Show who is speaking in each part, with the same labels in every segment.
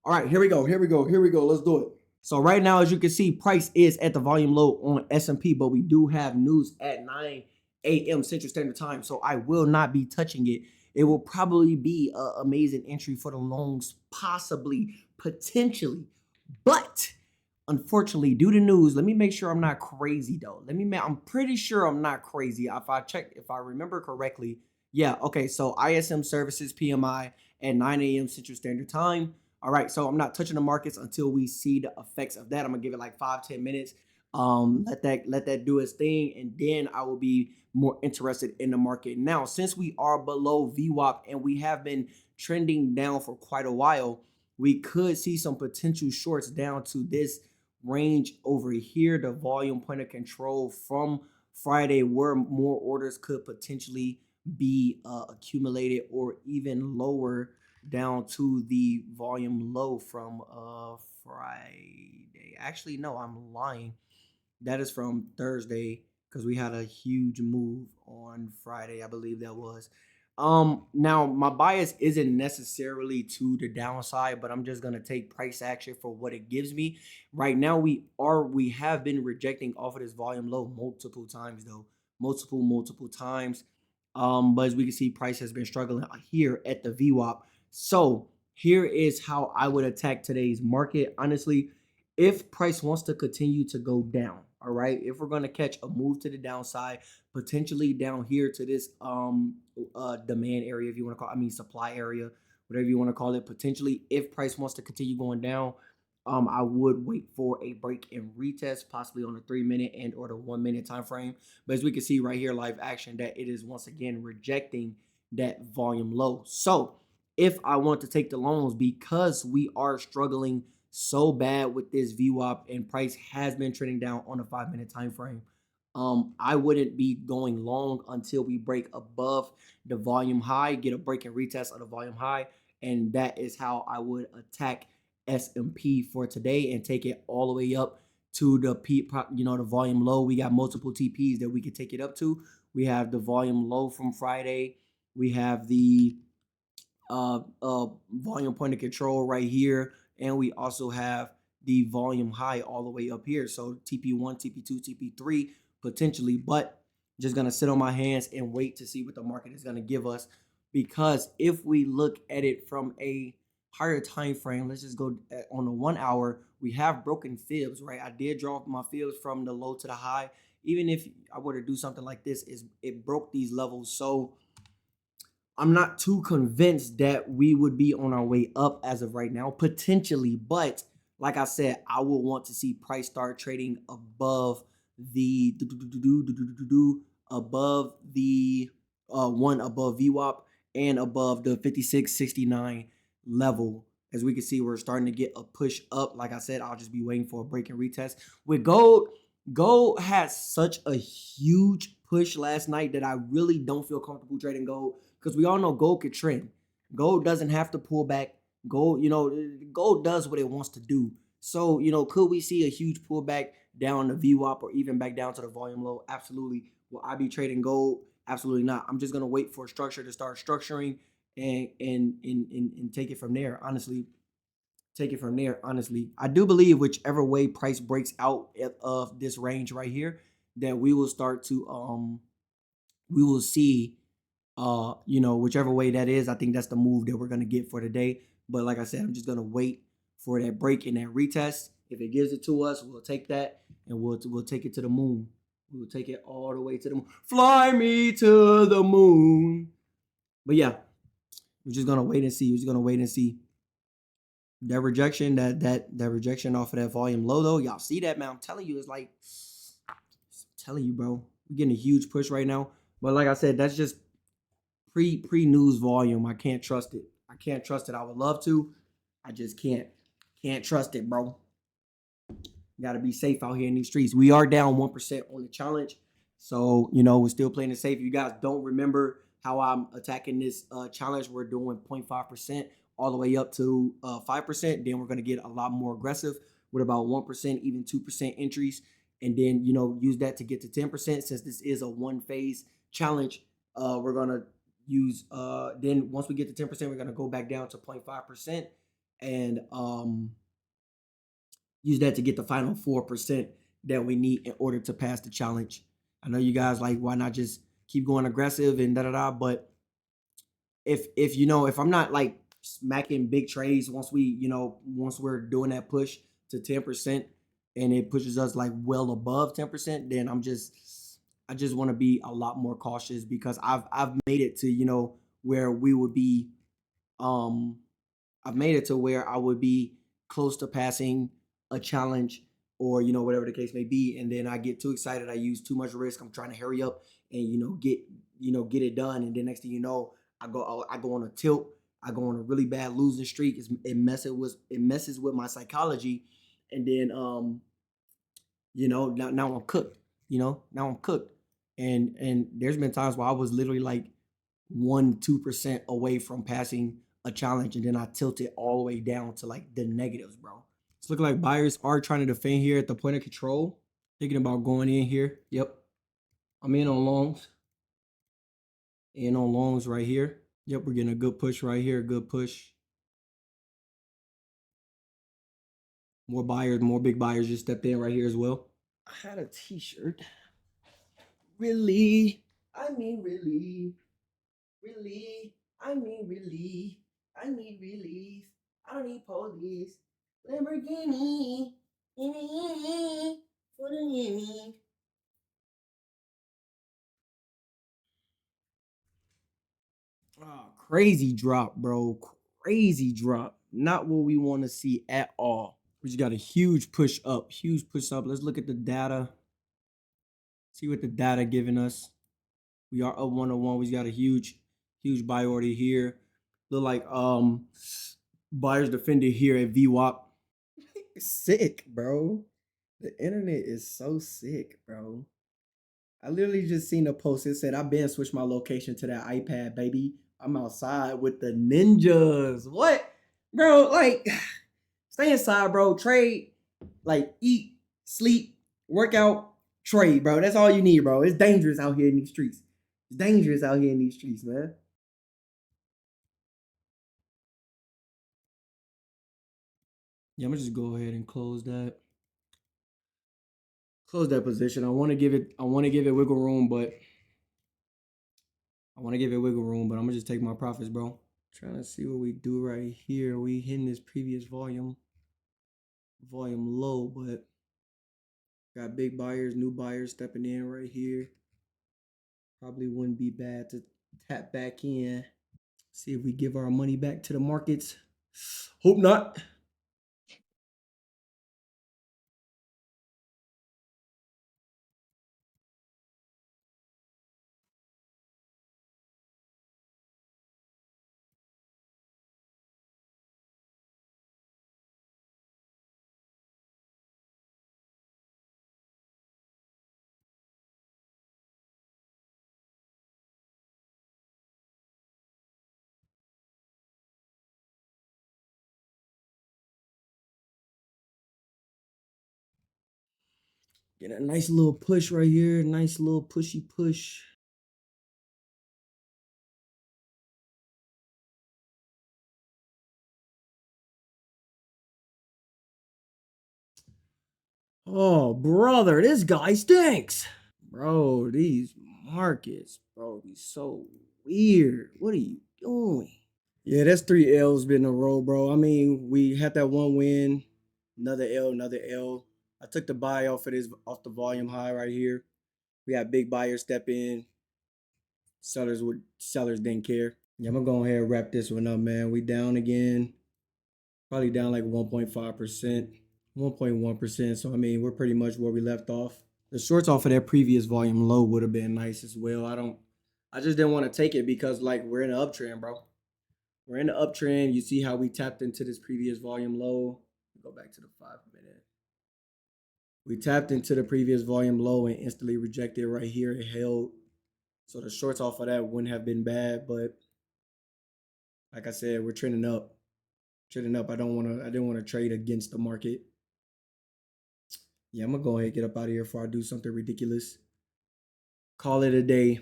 Speaker 1: All right, here we go. Here we go. Here we go. Let's do it. So right now, as you can see, price is at the volume low on S&P, but we do have news at 9 a.m. Central Standard Time. So I will not be touching it. It will probably be an amazing entry for the longs, possibly, potentially. But unfortunately, due to news, let me make sure I'm not crazy though. I'm pretty sure I'm not crazy. If I remember correctly, yeah, okay. So ISM services PMI at 9 a.m. Central Standard Time. All right, so I'm not touching the markets until we see the effects of that. I'm gonna give it like 5-10 minutes. Let that do its thing, and then I will be more interested in the market. Now, since we are below VWAP and we have been trending down for quite a while, we could see some potential shorts down to this range over here, the volume point of control from Friday, where more orders could potentially be accumulated, or even lower down to the volume low from Friday. Actually, no, I'm lying. That is from Thursday because we had a huge move on Friday, I believe that was. Now my bias isn't necessarily to the downside, but I'm just gonna take price action for what it gives me. Right now, we have been rejecting off of this volume low multiple times though, multiple times. But as we can see, price has been struggling here at the VWAP. So here is how I would attack today's market. Honestly, if price wants to continue to go down, all right, if we're going to catch a move to the downside, potentially down here to this demand area, if you want to call, I mean supply area, whatever you want to call it, potentially, if price wants to continue going down, I would wait for a break and retest, possibly on the 3 minute and or the 1 minute time frame. But as we can see right here, live action, that it is once again rejecting that volume low. So if I want to take the loans, because we are struggling so bad with this VWAP and price has been trending down on a 5 minute time frame, I wouldn't be going long until we break above the volume high, get a break and retest of the volume high, and that is how I would attack S&P for today and take it all the way up to the the volume low. We got multiple TPs that we could take it up to. We have the volume low from Friday. We have the volume point of control right here, and we also have the volume high all the way up here. So TP1, TP2, TP3 potentially, but just gonna sit on my hands and wait to see what the market is gonna give us. Because if we look at it from a higher time frame, let's just go on the 1 hour. We have broken fibs, right? I did draw my fibs from the low to the high. Even if I were to do something like this, is it broke these levels. So I'm not too convinced that we would be on our way up as of right now, potentially. But like I said, I will want to see price start trading above the above the one above VWAP and above the 56.69 level. As we can see, we're starting to get a push up. Like I said, I'll just be waiting for a break and retest. With gold, gold had such a huge push last night that I really don't feel comfortable trading gold, because we all know gold could trend. Gold doesn't have to pull back. Gold, gold does what it wants to do. So, could we see a huge pullback down the VWAP or even back down to the volume low? Absolutely. Will I be trading gold? Absolutely not. I'm just gonna wait for structure to start structuring and take it from there. Honestly, take it from there. Honestly, I do believe whichever way price breaks out of this range right here, that we will start to we will see whichever way that is. I think that's the move that we're gonna get for today. But like I said, I'm just gonna wait for that break and that retest. If it gives it to us, we'll take that and we'll take it to the moon. We will take it all the way to the moon. Fly me to the moon. But yeah, we're just gonna wait and see. We're just gonna wait and see. That rejection, that rejection off of that volume low though. Y'all see that, man? I'm telling you, it's like, I'm telling you, bro. We're getting a huge push right now. But like I said, that's just pre-news volume. I can't trust it. I can't trust it. I would love to. I just can't. Can't trust it, bro. Got to be safe out here in these streets. We are down 1% on the challenge. So, we're still playing it safe. If you guys don't remember how I'm attacking this challenge, we're doing 0.5% all the way up to 5%. Then we're going to get a lot more aggressive with about 1%, even 2% entries. And then, use that to get to 10%. Since this is a one-phase challenge, we're going to use, then once we get to 10%, we're going to go back down to 0.5%. and use that to get the final 4% that we need in order to pass the challenge. I know you guys like, why not just keep going aggressive and da da da, but if you know, if I'm not like smacking big trades once we, once we're doing that push to 10% and it pushes us like well above 10%, then I just want to be a lot more cautious because I've made it to, where we would be um I've made it to where I would be close to passing a challenge or whatever the case may be, and then I get too excited. I use too much risk. I'm trying to hurry up and get it done, and then next thing you know, I go on a tilt. I go on a really bad losing streak. It messes with my psychology, and then now I'm cooked. Now I'm cooked, and there's been times where I was literally like 1-2% away from passing a challenge, and then I tilt it all the way down to like the negatives, bro. It's looking like buyers are trying to defend here at the point of control. Thinking about going in here. Yep. I'm in on longs. In on longs right here. Yep, we're getting a good push right here. Good push. More buyers, more big buyers just stepped in right here as well. I had a t-shirt. Really? I mean, really? Really? I mean, really? I need relief. I don't need police. Lamborghini. For the Oh, crazy drop, bro. Crazy drop. Not what we want to see at all. We just got a huge push up. Huge push up. Let's look at the data. See what the data giving us. We are up 101. We got a huge buy order here. Look like buyers defended here at VWAP. Sick, bro. The internet is so sick, bro. I literally just seen a post. It said, I've been switched my location to that iPad, baby. I'm outside with the ninjas. What? Bro, like, stay inside, bro. Trade, like, eat, sleep, work out, trade, bro. That's all you need, bro. It's dangerous out here in these streets. It's dangerous out here in these streets, man. Yeah, I'm gonna just go ahead and close that. Close that position. I want to give it wiggle room, but I'm gonna just take my profits, bro. Trying to see what we do right here. We hitting this previous volume low, but got big buyers, new buyers stepping in right here. Probably wouldn't be bad to tap back in. See if we give our money back to the markets. Hope not. Get a nice little push right here. Nice little pushy push. Oh, brother, this guy stinks. Bro, these markets, bro, be so weird. What are you doing? Yeah, that's 3 L's been in a row, bro. I mean, we had that one win, another L, another L. I took the buy off the volume high right here. We had big buyers step in. Sellers didn't care. Yeah, I'm gonna go ahead and wrap this one up, man. We down again. Probably down like 1.5%, 1.1%. So I mean, we're pretty much where we left off. The shorts off of that previous volume low would have been nice as well. I just didn't want to take it because like we're in an uptrend, bro. We're in the uptrend. You see how we tapped into this previous volume low. Go back to the 5 minute. We tapped into the previous volume low and instantly rejected right here. It held. So the shorts off of that wouldn't have been bad, but like I said, we're trending up. Trending up. I didn't want to trade against the market. Yeah, I'm gonna go ahead and get up out of here before I do something ridiculous. Call it a day.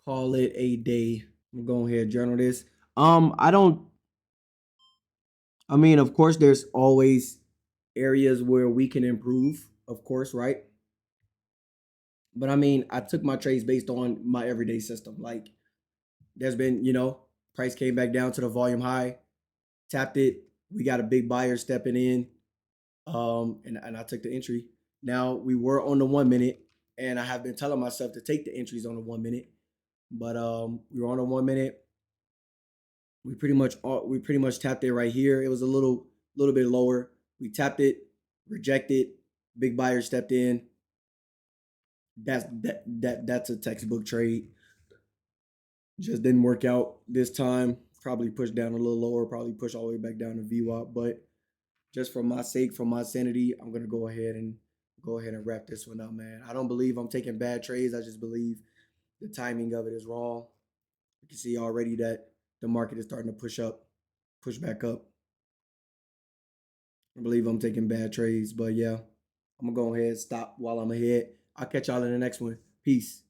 Speaker 1: Call it a day. I'm gonna go ahead and journal this. I don't I mean, of course, there's always areas where we can improve, of course, right? But I mean, I took my trades based on my everyday system. Like, there's been, price came back down to the volume high, tapped it. We got a big buyer stepping in, and I took the entry. Now we were on the 1 minute, and I have been telling myself to take the entries on the 1 minute, but we were on the 1 minute. We pretty much tapped it right here. It was a little bit lower. We tapped it, rejected. Big buyer stepped in. That's a textbook trade. Just didn't work out this time. Probably pushed down a little lower. Probably push all the way back down to VWAP. But just for my sake, for my sanity, I'm gonna go ahead and wrap this one up, man. I don't believe I'm taking bad trades. I just believe the timing of it is wrong. You can see already that the market is starting to push back up. I believe I'm taking bad trades, but yeah, I'm gonna go ahead and stop while I'm ahead. I'll catch y'all in the next one. Peace.